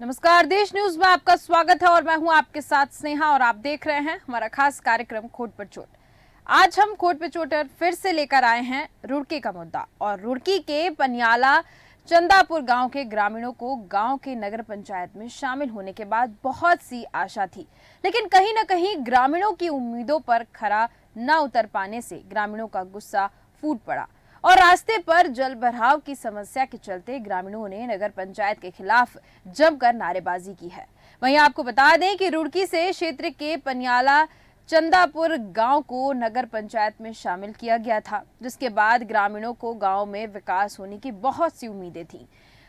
नमस्कार, देश न्यूज में आपका स्वागत है और मैं हूं आपके साथ स्नेहा और आप देख रहे हैं हमारा खास कार्यक्रम खोट पर चोट। आज हम खोट पे चोट फिर से लेकर आए हैं रुड़की का मुद्दा और रुड़की के पनियाला चंदापुर गांव के ग्रामीणों को गांव के नगर पंचायत में शामिल होने के बाद बहुत सी आशा थी, लेकिन कहीं न कहीं ग्रामीणों की उम्मीदों पर खरा न उतर पाने से ग्रामीणों का गुस्सा फूट पड़ा और रास्ते पर जल भराव की समस्या के चलते ग्रामीणों ने नगर पंचायत के खिलाफ जमकर नारेबाजी की है। वहीं आपको बता दें कि रुड़की से क्षेत्र के पनियाला चंदापुर गांव को नगर पंचायत में शामिल किया गया था, जिसके बाद ग्रामीणों को गांव में विकास होने की बहुत सी उम्मीदें थीं।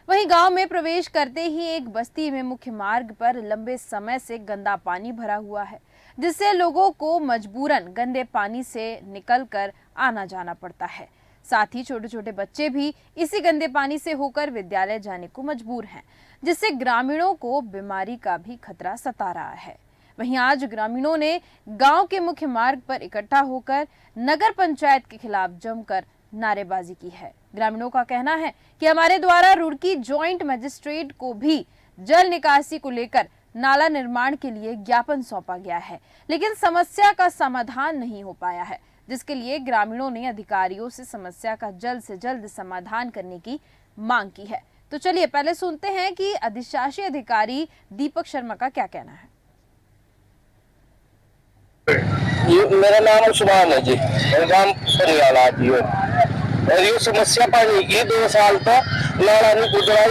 वहीं गांव में प्रवेश करते ही एक बस्ती में मुख्य मार्ग पर लंबे समय से गंदा पानी भरा हुआ है, जिससे लोगों को मजबूरन गंदे पानी से निकलकर आना जाना पड़ता है। साथ ही छोटे छोटे बच्चे भी इसी गंदे पानी से होकर विद्यालय जाने को मजबूर हैं, जिससे ग्रामीणों को बीमारी का भी खतरा सता रहा है। वहीं आज ग्रामीणों ने गांव के मुख्य मार्ग पर इकट्ठा होकर नगर पंचायत के खिलाफ जमकर नारेबाजी की है। ग्रामीणों का कहना है कि हमारे द्वारा रुड़की जॉइंट मजिस्ट्रेट को भी जल निकासी को लेकर नाला निर्माण के लिए ज्ञापन सौंपा गया है, लेकिन समस्या का समाधान नहीं हो पाया है, जिसके लिए ग्रामीणों ने अधिकारियों से समस्या का जल्द से जल्द समाधान करने की मांग की है। तो चलिए पहले सुनते हैं कि अधिशासी अधिकारी दीपक शर्मा का क्या कहना है। मेरा नाम उस्मान है जी, मेरा नाम परिवाला जी है। और ये समस्या पानी की 2 साल तो नाला नहीं गुजरा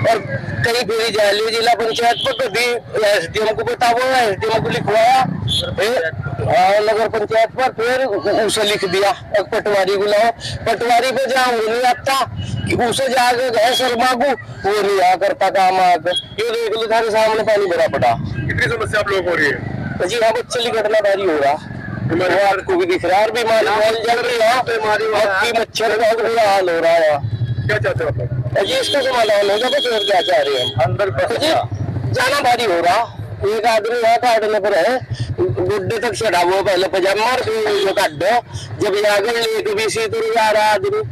और कई फेरी जाली जिला पंचायत पर कभी एसडीएम को बताओ, एसडीएम को लिखवाया नगर पंचायत पर, फिर उसे लिख दिया पटवारी को लाओ, पटवारी पे जहाँ वो नहीं आता कि उसे जाके गए सर मांगू, वो नहीं आ करता काम आकर। ये देख लो थारे सामने पानी भरा पड़ा। कितनी समस्या आप लोगों को हो रही है जी? हाँ, बच्चे की घटनादारी हो रहा, को भी दिख रहा है, बीमारी जल रही है, मच्छर का बुरा हाल हो रहा है। क्या चाहते हो आप? जी इसका समाधान होगा, बस और क्या चाह रहे हैं हम। अंदर जाना भारी हो रहा, एक आदमी वहाँ काटने पर है, गुड्डे तक चढ़ा हुआ, पहले पजामा और काट दो, जब आगे लेके भी इसी तरह जा रहा आदमी।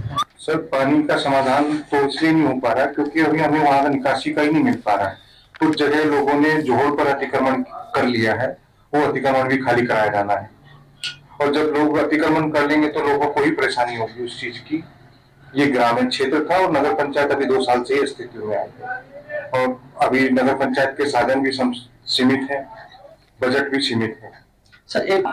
सर, पानी का समाधान तो इसलिए नहीं हो पा रहा क्योंकि अभी हमें वहां का निकासी का ही नहीं मिल पा रहा है। कुछ जगह लोगों ने जोहड़ पर अतिक्रमण कर लिया है, वो अतिक्रमण भी खाली कराया जाना है, और जब लोग अतिक्रमण कर लेंगे तो लोगों को ही परेशानी होगी उस चीज की। ये ग्रामीण क्षेत्र था और नगर पंचायत अभी 2 साल से ही स्थिति में आई है, और अभी नगर पंचायत के साधन भी सीमित है, बजट भी सीमित है। सर, एक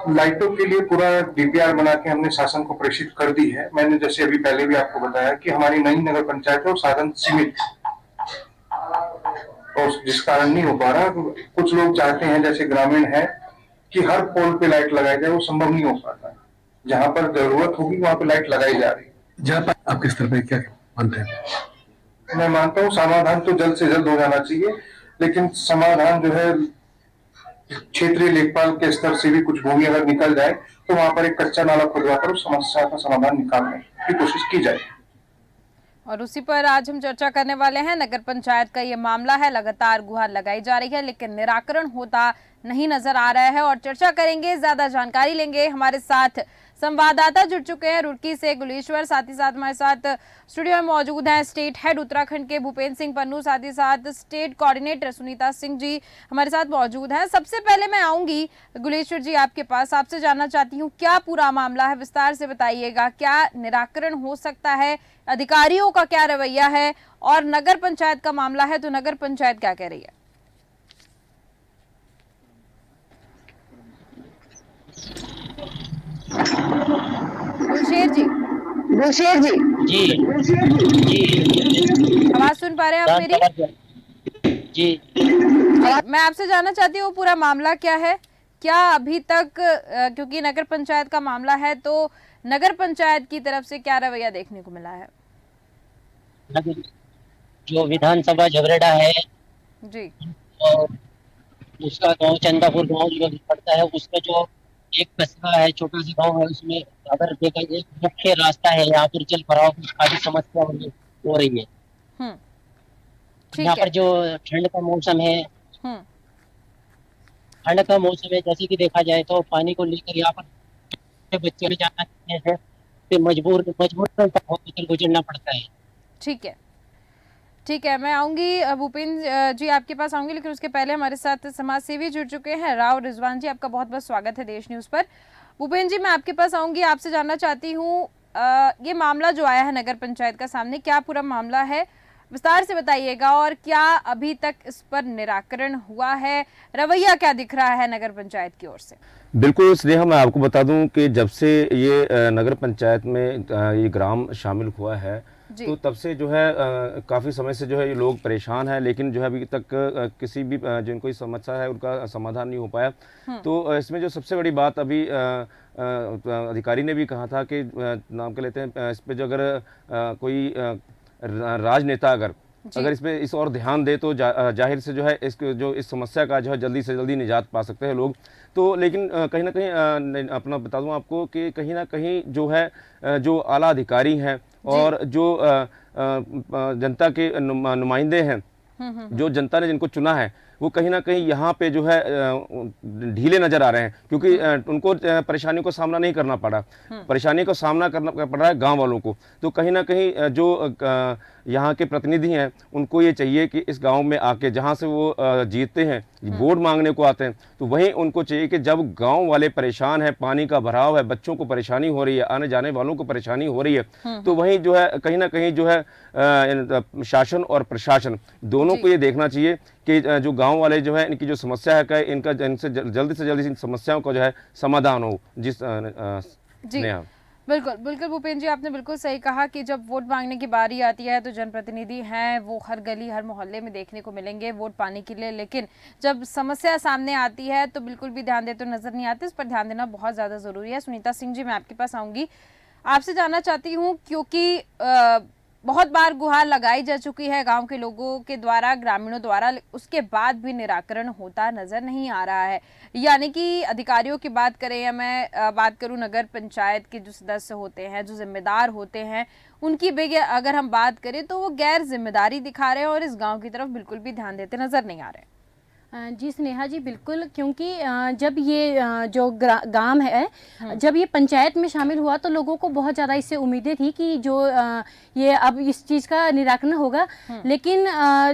लाइटों के लिए पूरा डीपीआर बना के हमने शासन को प्रेषित कर दी है। मैंने जैसे अभी पहले भी आपको बताया कि हमारी नई नगर पंचायत है और साधन सीमित और जिस कारण नहीं हो पा रहा। कुछ लोग चाहते हैं, जैसे ग्रामीण है, कि हर पोल पे लाइट लगाई जाए, वो संभव नहीं हो पाता है। जहां पर जरूरत होगी वहां पे लाइट लगाई जा रही है। जहाँ पर आप किस तरह क्या मानते हैं? मैं मानता हूँ समाधान तो जल्द से जल्द हो जाना चाहिए, लेकिन समाधान जो है क्षेत्रीय लेखपाल के स्तर से भी कुछ भूमि अगर निकल जाए तो वहां पर एक कच्चा नाला खुदवाकर उस समस्या का समाधान निकालने की कोशिश की जाए। और उसी पर आज हम चर्चा करने वाले हैं। नगर पंचायत का ये मामला है, लगातार गुहार लगाई जा रही है, लेकिन निराकरण होता नहीं नजर आ रहा है और चर्चा करेंगे, ज्यादा जानकारी लेंगे। हमारे साथ संवाददाता जुड़ चुके हैं रुड़की से गुलेश्वर, साथ ही साथ हमारे साथ स्टूडियो में मौजूद हैं स्टेट हेड उत्तराखंड के भूपेंद्र सिंह पन्नू, साथ ही साथ स्टेट कोऑर्डिनेटर सुनीता सिंह जी हमारे साथ मौजूद हैं। सबसे पहले मैं आऊंगी गुलेश्वर जी आपके पास, आपसे जानना चाहती हूँ क्या पूरा मामला है, विस्तार से बताइएगा। क्या निराकरण हो सकता है, अधिकारियों का क्या रवैया है, और नगर पंचायत का मामला है तो नगर पंचायत क्या कह रही है? गुलशेर जी। गुलशेर जी आवाज सुन पा रहे हैं आप मेरी? जी मैं आपसे जानना चाहती हूँ पूरा मामला क्या है, क्या अभी तक क्योंकि नगर पंचायत का मामला है तो नगर पंचायत की तरफ से क्या रवैया देखने को मिला है? जो विधानसभा झगड़ेड़ा है जी, और उसका गांव चंदापुर गांव जो पड़ता है, उसका जो एक कस्बा है, छोटा सा गांव है, उसमें अगर देखा जाए मुख्य रास्ता है, यहाँ पर जल भराव की काफी समस्या हो रही है। ठीक यहाँ है। पर जो ठंड का मौसम है, ठंड का मौसम है, जैसे कि देखा जाए तो पानी को लेकर यहाँ पर बच्चे भी जाना है, मजबूर होकर गुजरना पड़ता है। ठीक है, ठीक है, मैं आऊंगी भूपेंद्र जी आपके पास आऊंगी, लेकिन उसके पहले हमारे साथ समाज सेवी जुड़ चुके हैं। राव रिजवान जी, आपका बहुत बहुत स्वागत है देश न्यूज़ पर। भूपेंद्र जी, मैं आपके पास आऊंगी, आपसे जानना चाहती हूँ ये मामला जो आया है नगर पंचायत का सामने, क्या पूरा मामला है, विस्तार से बताइएगा, और क्या अभी तक इस पर निराकरण हुआ है, रवैया क्या दिख रहा है नगर पंचायत की ओर से? बिल्कुल स्नेहा, मैं आपको बता दूं कि जब से ये नगर पंचायत में ये ग्राम शामिल हुआ है तो तब से जो है काफ़ी समय से जो है ये लोग परेशान हैं, लेकिन जो है अभी तक किसी भी जिनको इस समस्या है उनका समाधान नहीं हो पाया। तो इसमें जो सबसे बड़ी बात अभी अधिकारी ने भी कहा था कि नाम के लेते हैं इस पे जो अगर कोई राजनेता अगर इस पे इस और ध्यान दे तो जाहिर से जो है इस समस्या का जो है जल्दी से जल्दी निजात पा सकते हैं लोग। तो लेकिन कहीं ना कहीं अपना बता दूं आपको कि कहीं ना कहीं जो है जो आला अधिकारी हैं और जो जनता के नुमाइंदे हैं, जो जनता ने जिनको चुना है, वो कहीं ना कहीं यहाँ पे जो है ढीले नजर आ रहे हैं, क्योंकि उनको परेशानियों का सामना नहीं करना पड़ा, परेशानी का सामना करना पड़ रहा है गांव वालों को। तो कहीं ना कहीं जो यहाँ के प्रतिनिधि हैं उनको ये चाहिए कि इस गांव में आके, जहाँ से वो जीतते हैं, वोट मांगने को आते हैं, तो वहीं उनको चाहिए कि जब गांव वाले परेशान हैं, पानी का भराव है, बच्चों को परेशानी हो रही है, आने जाने वालों को परेशानी हो रही है, तो वहीं जो है कहीं ना कहीं जो है शासन और प्रशासन दोनों को ये देखना चाहिए कि जो गांव वाले जो है इनकी जो समस्या है इनका इनसे जल्दी से जल्दी इन समस्याओं का जो है समाधान हो। जी बिल्कुल बिल्कुल भूपेंद्र जी, आपने बिल्कुल सही कहा कि जब वोट मांगने की बारी आती है तो जनप्रतिनिधि हैं वो हर गली हर मोहल्ले में देखने को मिलेंगे वोट पाने के लिए, लेकिन जब समस्या सामने आती है तो बिल्कुल भी ध्यान देते तो नजर नहीं आते। इस पर ध्यान देना बहुत ज़्यादा ज़रूरी है। सुनीता सिंह जी, मैं आपके पास आऊँगी, आपसे जानना चाहती हूँ, क्योंकि बहुत बार गुहार लगाई जा चुकी है गांव के लोगों के द्वारा, ग्रामीणों द्वारा, उसके बाद भी निराकरण होता नजर नहीं आ रहा है। यानी कि अधिकारियों की बात करें या मैं बात करूं नगर पंचायत के जो सदस्य होते हैं, जो जिम्मेदार होते हैं, उनकी भी अगर हम बात करें तो वो गैर जिम्मेदारी दिखा रहे हैं और इस गाँव की तरफ बिल्कुल भी ध्यान देते नजर नहीं आ रहे। जी स्नेहा जी, बिल्कुल, क्योंकि जब ये जो गांव है, जब ये पंचायत में शामिल हुआ तो लोगों को बहुत ज़्यादा इससे उम्मीदें थी कि जो ये अब इस चीज़ का निराकरण होगा, लेकिन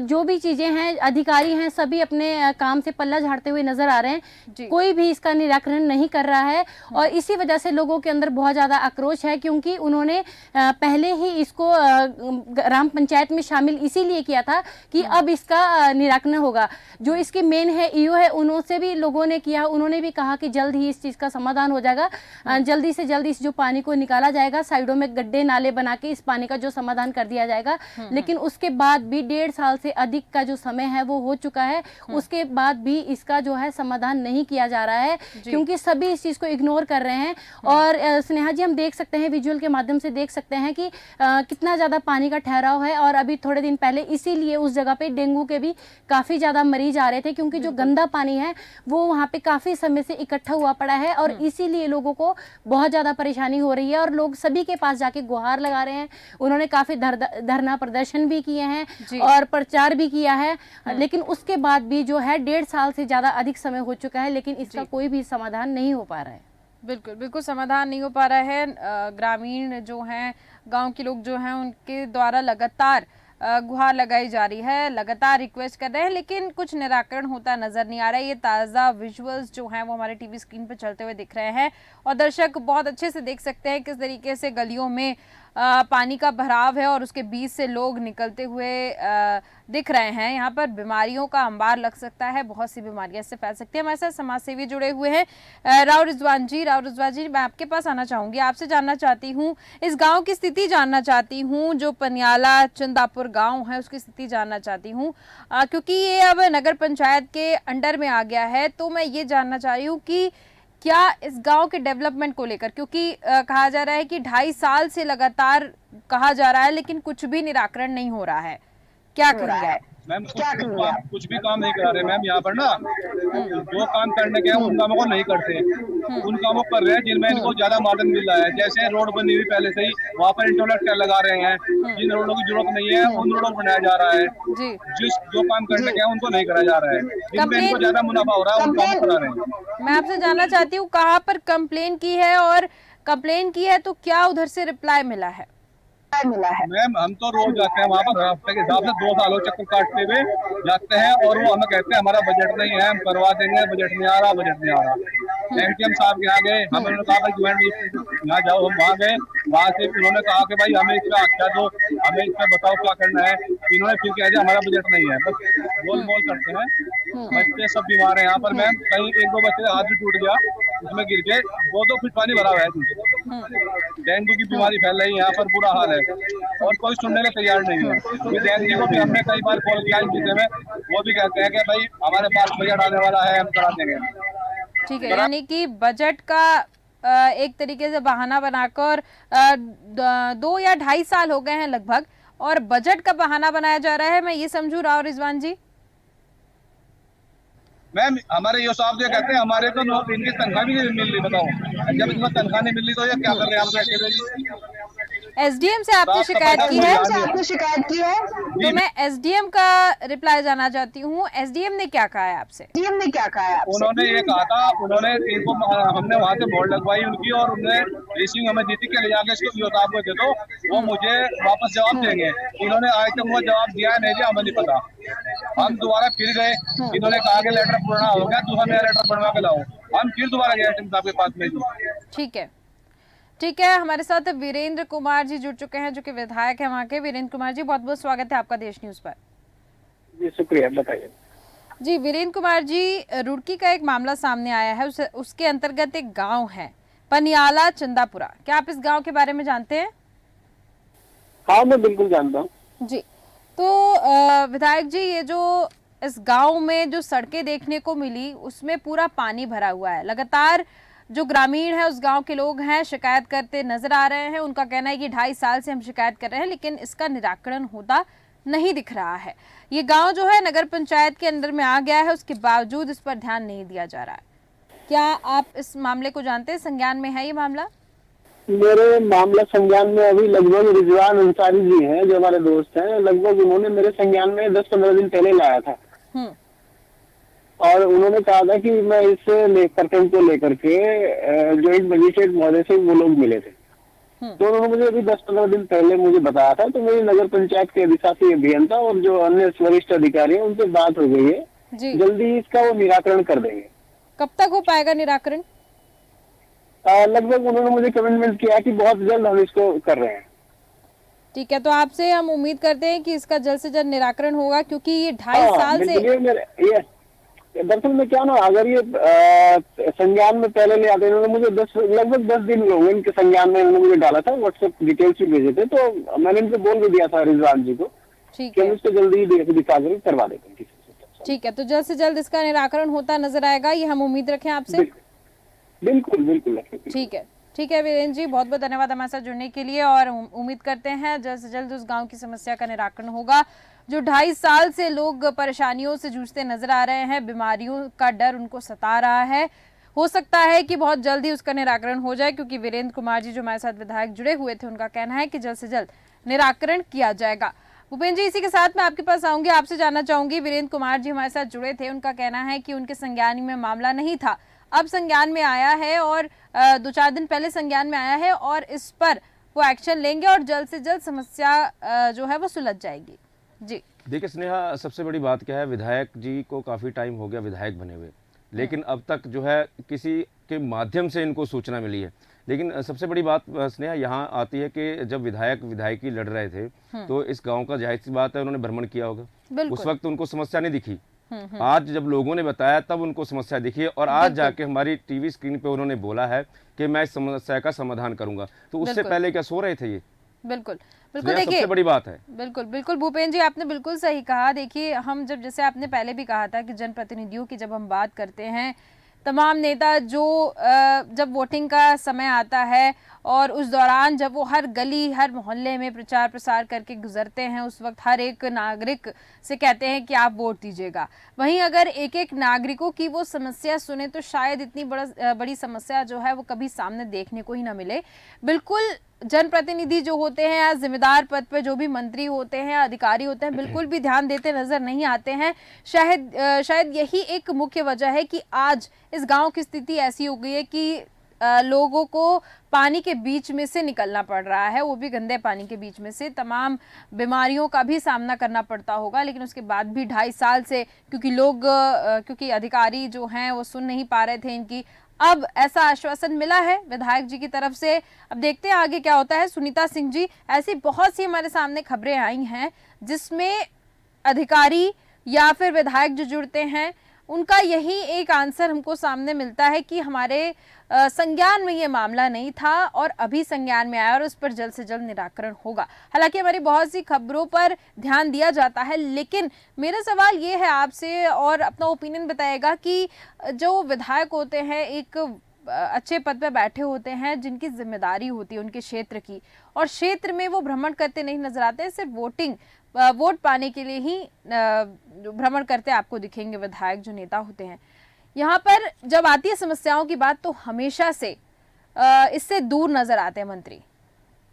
जो भी चीज़ें हैं, अधिकारी हैं, सभी अपने काम से पल्ला झाड़ते हुए नज़र आ रहे हैं, कोई भी इसका निराकरण नहीं कर रहा है। और इसी वजह से लोगों के अंदर बहुत ज़्यादा आक्रोश है, क्योंकि उन्होंने पहले ही इसको ग्राम पंचायत में शामिल इसीलिए किया था कि अब इसका निराकरण होगा। जो इसके मेन है ईओ है, उनसे भी लोगों ने किया, उन्होंने भी कहा कि जल्द ही इस चीज़ का समाधान हो जाएगा, जल्दी से जल्दी इस जो पानी को निकाला जाएगा, साइडों में गड्ढे नाले बना के इस पानी का जो समाधान कर दिया जाएगा। लेकिन उसके बाद भी 1.5 साल से अधिक का जो समय है वो हो चुका है, उसके बाद भी इसका जो है समाधान नहीं किया जा रहा है, क्योंकि सभी इस चीज़ को इग्नोर कर रहे हैं। और स्नेहा जी, हम देख सकते हैं, विजुअल के माध्यम से देख सकते हैं कि कितना ज़्यादा पानी का ठहराव है। और अभी थोड़े दिन पहले इसीलिए उस जगह पे डेंगू के भी काफ़ी ज़्यादा मरीज आ रहे थे, क्योंकि जो गंदा पानी है वो वहाँ पे काफ़ी समय से इकट्ठा हुआ पड़ा है, और इसीलिए लोगों को बहुत ज़्यादा परेशानी हो रही है। और लोग सभी के पास जाके गुहार लगा रहे हैं, उन्होंने काफ़ी धरना प्रदर्शन भी किए हैं और प्रचार भी किया है, लेकिन उसके बाद भी जो है 1.5 साल से ज़्यादा अधिक समय हो चुका है, लेकिन इसका कोई भी समाधान नहीं हो पा रहा है। बिल्कुल बिल्कुल समाधान नहीं हो पा रहा है। ग्रामीण जो हैं, गांव के लोग जो हैं, उनके द्वारा लगातार गुहार लगाई जा रही है, लगातार रिक्वेस्ट कर रहे हैं, लेकिन कुछ निराकरण होता नजर नहीं आ रहा है। ये ताज़ा विजुअल्स जो हैं वो हमारे टीवी स्क्रीन पर चलते हुए दिख रहे हैं और दर्शक बहुत अच्छे से देख सकते हैं किस तरीके से गलियों में पानी का भराव है और उसके बीच से लोग निकलते हुए दिख रहे हैं। यहाँ पर बीमारियों का अंबार लग सकता है, बहुत सी बीमारियां इससे फैल सकती हैं। हमारे साथ समाज सेवी जुड़े हुए हैं राव रिजवान जी। मैं आपके पास आना चाहूंगी, आपसे जानना चाहती हूँ, इस गांव की स्थिति जानना चाहती हूँ, जो पनियाला चंदापुर गांव है उसकी स्थिति जानना चाहती हूँ, क्योंकि ये अब नगर पंचायत के अंडर में आ गया है। तो मैं ये जानना चाह रही हूँ कि क्या इस गांव के डेवलपमेंट को लेकर, क्योंकि कहा जा रहा है कि 2.5 साल से लगातार कहा जा रहा है लेकिन कुछ भी निराकरण नहीं हो रहा है, क्या करेंगे आप? मैम कुछ भी काम नहीं करा रहे मैम। यहाँ पर ना जो काम करने के हैं उन कामों को नहीं करते, उन कामों कर रहे हैं जिनमें इनको ज्यादा मार्जिन मिल रहा है। जैसे रोड बनी हुई पहले से ही, वहाँ पर इंटरनेट लगा रहे हैं, जिन रोडों की जरूरत नहीं है उन रोडों को बनाया जा रहा है। जो काम करने के हैं उनको नहीं करा जा रहा है, जिनमें इनको ज्यादा मुनाफा हो रहा है उन काम करा रहे हैं। मैं आपसे जानना चाहती हूँ, कहाँ पर कंप्लेन की है, और कंप्लेन की है तो क्या उधर से रिप्लाई मिला है? मिला है? मैम हम तो रोज जाते हैं वहाँ पर, हफ्ते के हिसाब से 2 सालों चक्कर काटते हुए जाते हैं, और वो हमें कहते हैं हमारा बजट नहीं है, हम करवा देंगे, बजट नहीं आ रहा, बजट नहीं आ रहा। एमकेएम साहब के यहाँ गए, हमें उन्होंने कहा भाई ज्वाइंट यहाँ जाओ, हम वहाँ गए, वहाँ से उन्होंने कहा कि भाई हमें इसका आख्या दो, हमें इसका बताओ क्या करना है। इन्होंने फिर कह दिया हमारा बजट नहीं है, बस बोल बोल करते हैं। बच्चे सब बीमार हैं यहाँ पर मैम, कहीं 1-2 बच्चे का हाथ भी टूट गया, उसमें गिर के 2-2 फीट पानी भरा हुआ है। डेंगू की बीमारी फैल रही है यहाँ पर, बुरा हाल है, और कोई सुनने को तैयार नहीं है। डेंगू को भी हमने कई बार कॉल किया इस विषय में, वो भी कहते हैं कि भाई हमारे पास बजट आने वाला है, हम करा देंगे। ठीक है, यानी कि बजट का एक तरीके से बहाना बनाकर 2 या 2.5 साल हो गए हैं लगभग, और बजट का बहाना बनाया जा रहा है, मैं ये समझू राव रिजवान जी। मैम हमारे यो साहब जो कहते हैं हमारे तो इनकी तनख्वाह भी नहीं मिल रही, बताओ जब इनको तनख्वाह नहीं मिल रही तो ये क्या कर रहे हैं आप बैठे? एसडीएम से आपने शिकायत की है? आपने शिकायत की है? तो मैं एसडीएम का रिप्लाई जानना चाहती हूँ, एसडीएम ने क्या कहा है आपसे? एसडीएम ने क्या कहा है आपसे? उन्होंने ये कहा था, उन्होंने इनको हमने वहाँ से बोर्ड लगवाई उनकी, और उन्होंने रिसीव हमें दी थी कि ले जाके इसको यो साहब को दे दो, वो मुझे वापस जवाब देंगे। इन्होंने आज तक वो जवाब दिया नहीं दिया हमें नहीं पता। हम दोबारा फिर गए, इन्होंने कहा कि लेटर पुराना हो गया, दूसरा नया लेटर बनवा के लाओ। हम फिर दोबारा गए एसडीएम साहब के पास में। ठीक है, ठीक है, हमारे साथ वीरेंद्र कुमार जी जुड़ चुके हैं जो कि विधायक है वहाँ के। वीरेंद्र कुमार जी, बहुत बहुत स्वागत है आपका देश न्यूज पर। जी शुक्रिया, बताइए। जी वीरेंद्र कुमार जी, रुड़की का एक मामला सामने आया है, उसके अंतर्गत एक गांव है पनियाला चंदापुरा, क्या आप इस गांव के बारे में जानते हैं? हाँ मैं बिल्कुल जानता हूँ जी। तो विधायक जी, ये जो इस गांव में जो सड़कें देखने को मिली उसमें पूरा पानी भरा हुआ है, लगातार जो ग्रामीण है उस गांव के लोग हैं शिकायत करते नजर आ रहे हैं। उनका कहना है कि 2.5 साल से हम शिकायत कर रहे हैं लेकिन इसका निराकरण होता नहीं दिख रहा है। ये गांव जो है नगर पंचायत के अंदर में आ गया है, उसके बावजूद इस पर ध्यान नहीं दिया जा रहा है। क्या आप इस मामले को जानते हैं? संज्ञान में है ये मामला? मेरे मामला संज्ञान में अभी लगभग रिजवान अंसारी जी हैं जो हमारे दोस्त हैं, लगभग उन्होंने मेरे संज्ञान में 10-15 दिन पहले लाया था, और उन्होंने कहा था कि मैं इस प्रकरण को लेकर के जॉइंट मजिस्ट्रेट महोदय से वो लोग मिले थे। तो उन्होंने मुझे अभी 10-15 दिन पहले मुझे बताया था। तो मेरी नगर पंचायत के अधिशासी अभियंता और जो अन्य वरिष्ठ अधिकारी हैं उनसे बात हो गई है, जल्दी इसका वो निराकरण कर देंगे। कब तक हो पाएगा निराकरण? लगभग उन्होंने मुझे कमिटमेंट किया कि बहुत जल्द हम इसको कर रहे हैं। ठीक है, तो आपसे हम उम्मीद करते हैं कि इसका जल्द से जल्द निराकरण होगा, क्योंकि ये 2.5 साल से दरअसल में क्या ना, अगर ये संज्ञान में पहले ले आते, इन्होंने मुझे लगभग 10 दिन हो गए इनके संज्ञान में, इन्होंने मुझे डाला था, व्हाट्सएप डिटेल्स भी भेजे थे, तो मैंने इनको बोल भी दिया था रिजवान जी को कि हम इसको जल्दी दिखा करवा देते हैं। ठीक है, तो जल्द से जल्द इसका निराकरण होता नजर आएगा, ये हम उम्मीद रखें आपसे। बिल्कुल बिल्कुल। ठीक है, ठीक है वीरेंद्र जी, बहुत बहुत धन्यवाद हमारे साथ जुड़ने के लिए, और उम्मीद करते हैं जल्द से जल्द उस गांव की समस्या का निराकरण होगा। जो 2.5 साल से लोग परेशानियों से जूझते नजर आ रहे हैं, बीमारियों का डर उनको सता रहा है, हो सकता है कि बहुत जल्दी उसका निराकरण हो जाए, क्योंकि वीरेंद्र कुमार जी जो हमारे साथ विधायक जुड़े हुए थे उनका कहना है कि जल्द से जल्द निराकरण किया जाएगा। भूपेंद्र जी, इसी के साथ मैं आपके पास आऊंगी, आपसे जानना चाहूंगी, वीरेंद्र कुमार जी हमारे साथ जुड़े थे, उनका कहना है कि उनके संज्ञान में मामला नहीं था, अब संज्ञान में आया है, और 2-4 दिन पहले संज्ञान में आया है, और इस पर वो एक्शन लेंगे और जल्द से जल्द समस्या जो है वो सुलझ जाएगी। जी देखिए स्नेहा, सबसे बड़ी बात क्या है, विधायक जी को काफ़ी टाइम हो गया विधायक बने हुए, लेकिन अब तक जो है किसी के माध्यम से इनको सूचना मिली है। लेकिन सबसे बड़ी बात स्नेहा यहाँ आती है कि जब विधायक विधायकी लड़ रहे थे तो इस गांव का जाहिर सी बात है उन्होंने भ्रमण किया होगा, उस वक्त उनको समस्या नहीं दिखी। आज जब लोगों ने बताया तब उनको समस्या दिखी है, और आज जाके हमारी टीवी स्क्रीन पे उन्होंने बोला है कि मैं इस समस्या का समाधान करूंगा। तो उससे पहले क्या सो रहे थे ये? बिल्कुल बिल्कुल, देखिए सबसे बड़ी बात है। बिल्कुल बिल्कुल भूपेंद्र जी, आपने बिल्कुल सही कहा। देखिए हम जब, जैसे आपने पहले भी कहा था कि जनप्रतिनिधियों की जब हम बात करते हैं, तमाम नेता जो जब वोटिंग का समय आता है और उस दौरान जब वो हर गली हर मोहल्ले में प्रचार प्रसार करके गुजरते हैं, उस वक्त हर एक नागरिक से कहते हैं कि आप वोट दीजिएगा। वहीं अगर एक एक नागरिकों की वो समस्या सुने तो शायद इतनी बड़ी समस्या जो है वो कभी सामने देखने को ही ना मिले। बिल्कुल जनप्रतिनिधि जो होते हैं या जिम्मेदार पद पे जो भी मंत्री होते हैं, अधिकारी होते हैं, बिल्कुल भी ध्यान देते नजर नहीं आते हैं। शायद यही एक मुख्य वजह है कि आज इस गांव की स्थिति ऐसी हो गई है कि लोगों को पानी के बीच में से निकलना पड़ रहा है, वो भी गंदे पानी के बीच में से। तमाम बीमारियों का भी सामना करना पड़ता होगा, लेकिन उसके बाद भी 2.5 साल से क्योंकि अधिकारी जो हैं वो सुन नहीं पा रहे थे इनकी, अब ऐसा आश्वासन मिला है विधायक जी की तरफ से। अब देखते हैं आगे क्या होता है। सुनीता सिंह जी, ऐसी बहुत सी हमारे सामने खबरें आई हैं जिसमें अधिकारी या फिर विधायक जो जुड़ते हैं उनका यही एक आंसर हमको सामने मिलता है कि हमारे संज्ञान में ये मामला नहीं था और अभी संज्ञान में आया और उस पर जल्द से जल्द निराकरण होगा। हालांकि हमारी बहुत सी खबरों पर ध्यान दिया जाता है, लेकिन मेरा सवाल ये है आपसे, और अपना ओपिनियन बताएगा कि जो विधायक होते हैं एक अच्छे पद पर बैठे होते हैं जिनकी जिम्मेदारी होती है उनके क्षेत्र की, और क्षेत्र में वो भ्रमण करते नहीं नजर आते, सिर्फ वोट पाने के लिए ही भ्रमण करते आपको दिखेंगे विधायक जो नेता होते हैं। यहाँ पर जब आती है समस्याओं की बात तो हमेशा से इससे दूर नजर आते हैं मंत्री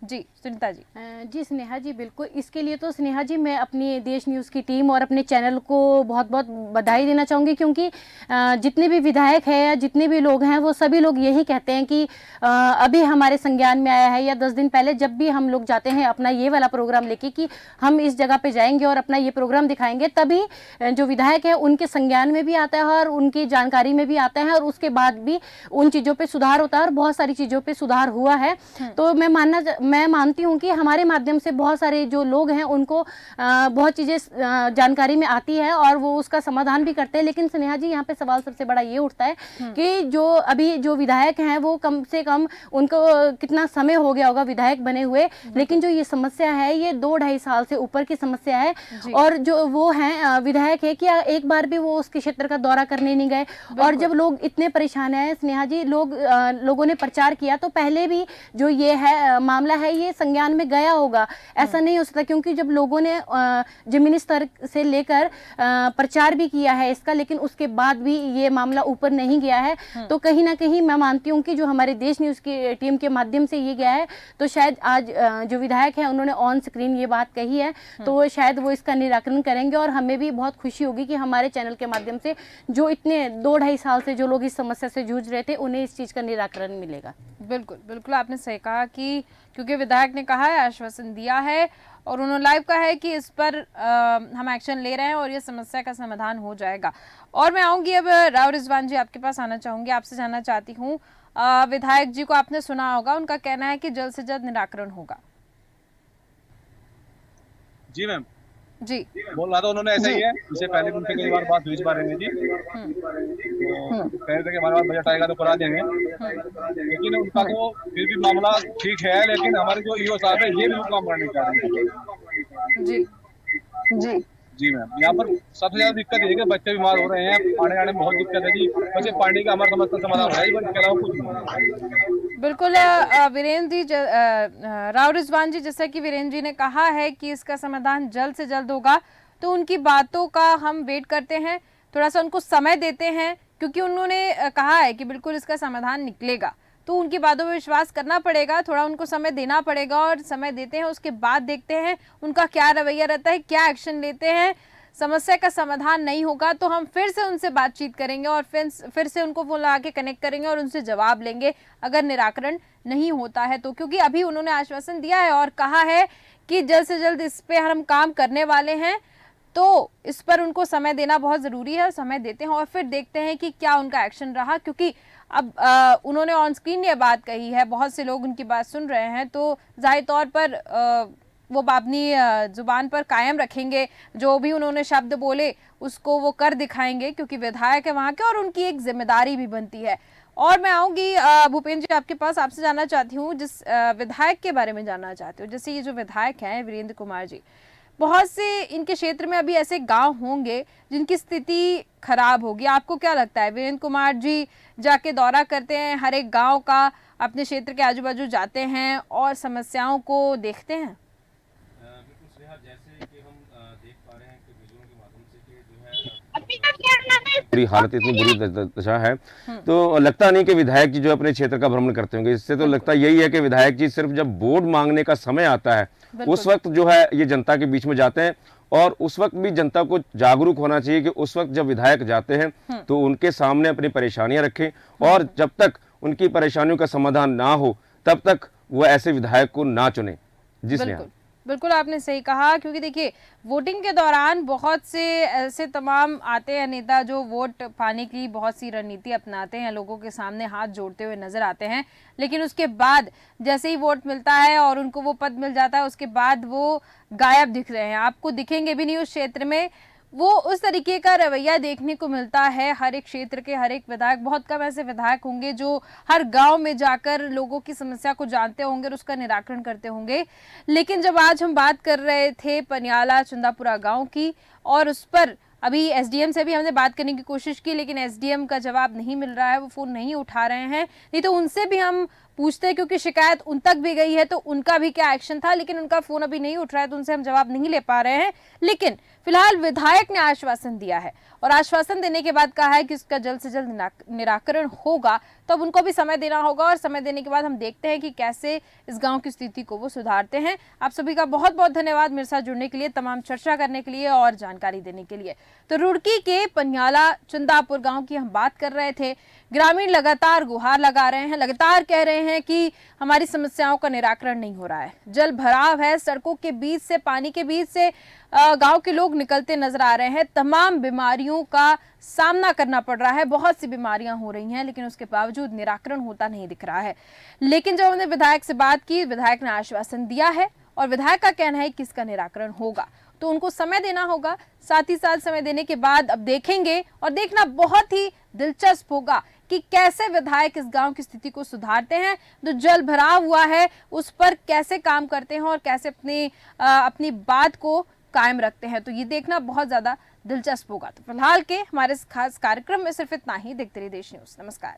जी। सुनीता जी। जी स्नेहा जी, बिल्कुल। इसके लिए तो स्नेहा जी मैं अपनी देश न्यूज़ की टीम और अपने चैनल को बहुत बहुत बधाई देना चाहूँगी, क्योंकि जितने भी विधायक हैं या जितने भी लोग हैं वो सभी लोग यही कहते हैं कि अभी हमारे संज्ञान में आया है, या 10 दिन पहले जब भी हम लोग जाते हैं अपना ये वाला प्रोग्राम लेके कि हम इस जगह पे जाएंगे और अपना ये प्रोग्राम दिखाएंगे, तभी जो विधायक है उनके संज्ञान में भी आता है और उनकी जानकारी में भी आता है, और उसके बाद भी उन चीज़ों पर सुधार होता है और बहुत सारी चीज़ों पर सुधार हुआ है। तो मैं मानती हूँ कि हमारे माध्यम से बहुत सारे जो लोग हैं उनको बहुत चीज़ें जानकारी में आती है और वो उसका समाधान भी करते हैं। लेकिन स्नेहा जी, यहाँ पे सवाल सबसे बड़ा ये उठता है कि जो अभी जो विधायक हैं वो कम से कम उनको कितना समय हो गया होगा विधायक बने हुए, लेकिन जो ये समस्या है ये 2-2.5 साल से ऊपर की समस्या है। और जो वो हैं विधायक है कि एक बार भी वो उसके क्षेत्र का दौरा करने नहीं गए, और जब लोग इतने परेशान हैं स्नेहा जी, लोगों ने प्रचार किया तो पहले भी जो ये है मामला है ये संज्ञान में गया होगा, ऐसा नहीं हो सकता, क्योंकि जब लोगों ने जमीनी स्तर से लेकर प्रचार भी किया है इसका, लेकिन उसके बाद भी ये मामला ऊपर नहीं गया है। तो कहीं ना कहीं मैं मानती हूँ कि जो हमारे देश न्यूज़ की टीम के माध्यम से ये गया है, तो शायद आज जो विधायक है उन्होंने ऑन स्क्रीन ये बात कही है, तो शायद वो इसका निराकरण करेंगे, और हमें भी बहुत खुशी होगी कि हमारे चैनल के माध्यम से जो इतने 2-2.5 साल से जो लोग इस समस्या से जूझ रहे थे उन्हें इस चीज़ का निराकरण मिलेगा। बिल्कुल बिल्कुल, आपने सही कहा कि क्योंकि विधायक ने कहा है, आश्वासन दिया है और उन्होंने लाइव कहा है कि इस पर हम एक्शन ले रहे हैं और ये समस्या का समाधान हो जाएगा। और मैं आऊँगी अब राव रिजवान जी, आपके पास आना चाहूँगी, आपसे जानना चाहती हूँ, विधायक जी को आपने सुना होगा, उनका कहना है कि जल्द से जल्द निराकरण होगा। जी मैम जी बोल रहा था उन्होंने ऐसा ही है, इससे पहले उनसे कई बार बात हुई इस बारे में जी, तो कह रहे थे कि हमारे पास बजट आएगा तो करा देंगे, लेकिन उनका तो फिर भी मामला ठीक है, लेकिन हमारे जो ईओ साहब है ये भी काम करने चाह रहे हैं। जी जी जी मैम, यहाँ पर सबसे ज्यादा दिक्कत ये है कि बच्चे बीमार हो रहे हैं, आने जाने में बहुत दिक्कत है जी, वैसे पानी का हमारा समस्या समाधान है, इसके अलावा कुछ नहीं। बिल्कुल वीरेंद्र जी, राव रिजवान जी, जैसा कि वीरेंद्र जी ने कहा है कि इसका समाधान जल्द से जल्द होगा, तो उनकी बातों का हम वेट करते हैं, थोड़ा सा उनको समय देते हैं, क्योंकि उन्होंने कहा है कि बिल्कुल इसका समाधान निकलेगा, तो उनकी बातों पर विश्वास करना पड़ेगा, थोड़ा उनको समय देना पड़ेगा, और समय देते हैं उसके बाद देखते हैं उनका क्या रवैया रहता है, क्या एक्शन लेते हैं। समस्या का समाधान नहीं होगा तो हम फिर से उनसे बातचीत करेंगे और फिर से उनको बुला के कनेक्ट करेंगे और उनसे जवाब लेंगे अगर निराकरण नहीं होता है तो, क्योंकि अभी उन्होंने आश्वासन दिया है और कहा है कि जल्द से जल्द इस पे हम काम करने वाले हैं, तो इस पर उनको समय देना बहुत ज़रूरी है। समय देते हैं और फिर देखते हैं कि क्या उनका एक्शन रहा, क्योंकि अब उन्होंने ऑन स्क्रीन ये बात कही है, बहुत से लोग उनकी बात सुन रहे हैं, तो जाहिर तौर पर वो अपनी जुबान पर कायम रखेंगे, जो भी उन्होंने शब्द बोले उसको वो कर दिखाएंगे, क्योंकि विधायक है वहाँ के और उनकी एक जिम्मेदारी भी बनती है। और मैं आऊँगी भूपेंद्र जी आपके पास, आपसे जानना चाहती हूँ, जिस विधायक के बारे में जानना चाहती हूँ, जैसे ये जो विधायक हैं वीरेंद्र कुमार जी, बहुत से इनके क्षेत्र में अभी ऐसे गांव होंगे जिनकी स्थिति खराब होगी, आपको क्या लगता है? वीरेंद्र कुमार जी जाके दौरा करते हैं हर एक गांव का, अपने क्षेत्र के आजू बाजू जाते हैं और समस्याओं को देखते हैं? बिल्कुल स्नेहा, जैसे कि हम देख पा रहे हैं कि वीडियो के माध्यम से कि जो है पूरी हालत इतनी बुरी दशा है, तो लगता नहीं कि विधायक जी जो अपने क्षेत्र का भ्रमण करते होंगे। इससे तो लगता यही है कि विधायक जी सिर्फ जब वोट मांगने का समय आता है उस वक्त जो है ये जनता के बीच में जाते हैं, और उस वक्त भी जनता को जागरूक होना चाहिए कि उस वक्त जब विधायक जाते हैं तो उनके सामने अपनी परेशानियां रखें, और जब तक उनकी परेशानियों का समाधान ना हो तब तक वो ऐसे विधायक को ना चुने। जिस बिल्कुल बिल्कुल आपने सही कहा, क्योंकि देखिए वोटिंग के दौरान बहुत से ऐसे तमाम आते हैं नेता जो वोट पाने की बहुत सी रणनीति अपनाते हैं, लोगों के सामने हाथ जोड़ते हुए नजर आते हैं, लेकिन उसके बाद जैसे ही वोट मिलता है और उनको वो पद मिल जाता है उसके बाद वो गायब दिख रहे हैं। आपको दिखेंगे भी नहीं उस क्षेत्र में। वो उस तरीके का रवैया देखने को मिलता है हर एक क्षेत्र के हर एक विधायक। बहुत कम ऐसे विधायक होंगे जो हर गांव में जाकर लोगों की समस्या को जानते होंगे और उसका निराकरण करते होंगे। लेकिन जब आज हम बात कर रहे थे पनियाला चंदापुरा गांव की, और उस पर अभी एसडीएम से भी हमने बात करने की कोशिश की, लेकिन एसडीएम का जवाब नहीं मिल रहा है, वो फोन नहीं उठा रहे हैं। नहीं तो उनसे भी हम पूछते हैं, क्योंकि शिकायत उन तक भी गई है तो उनका भी क्या एक्शन था, लेकिन उनका फोन अभी नहीं उठ रहा है तो उनसे हम जवाब नहीं ले पा रहे हैं। लेकिन फिलहाल विधायक ने आश्वासन दिया है, और आश्वासन देने के बाद कहा है कि इसका जल्द से जल्द निराकरण होगा। तो अब उनको भी समय देना होगा, और समय देने के बाद हम देखते हैं कि कैसे इस गांव की स्थिति को वो सुधारते हैं। आप सभी का बहुत बहुत धन्यवाद मेरे साथ जुड़ने के लिए, तमाम चर्चा करने के लिए और जानकारी देने के लिए। तो रुड़की के पनियाला चंदापुर गांव की हम बात कर रहे थे। ग्रामीण लगातार गुहार लगा रहे हैं, लगातार कह रहे हैं कि हमारी समस्याओं का निराकरण नहीं हो रहा है। जल भराव है, सड़कों के बीच से, पानी के बीच से गांव के लोग निकलते नजर आ रहे हैं। तमाम बीमारियों का सामना करना पड़ रहा है, बहुत सी बीमारियां हो रही हैं, लेकिन उसके बावजूद निराकरण होता नहीं दिख रहा है। लेकिन जब हमने विधायक से बात की, विधायक ने आश्वासन दिया है, और विधायक का कहना है कि इसका निराकरण होगा। तो उनको समय देना होगा, साथ ही साथ समय देने के बाद अब देखेंगे, और देखना बहुत ही दिलचस्प होगा कि कैसे विधायक इस गांव की स्थिति को सुधारते हैं। जो जल भराव हुआ है उस पर कैसे काम करते हैं और कैसे अपनी बात को कायम रखते हैं। तो ये देखना बहुत ज्यादा दिलचस्प होगा। तो फिलहाल के हमारे इस खास कार्यक्रम में सिर्फ इतना ही। देखते रहिए देश न्यूज। नमस्कार।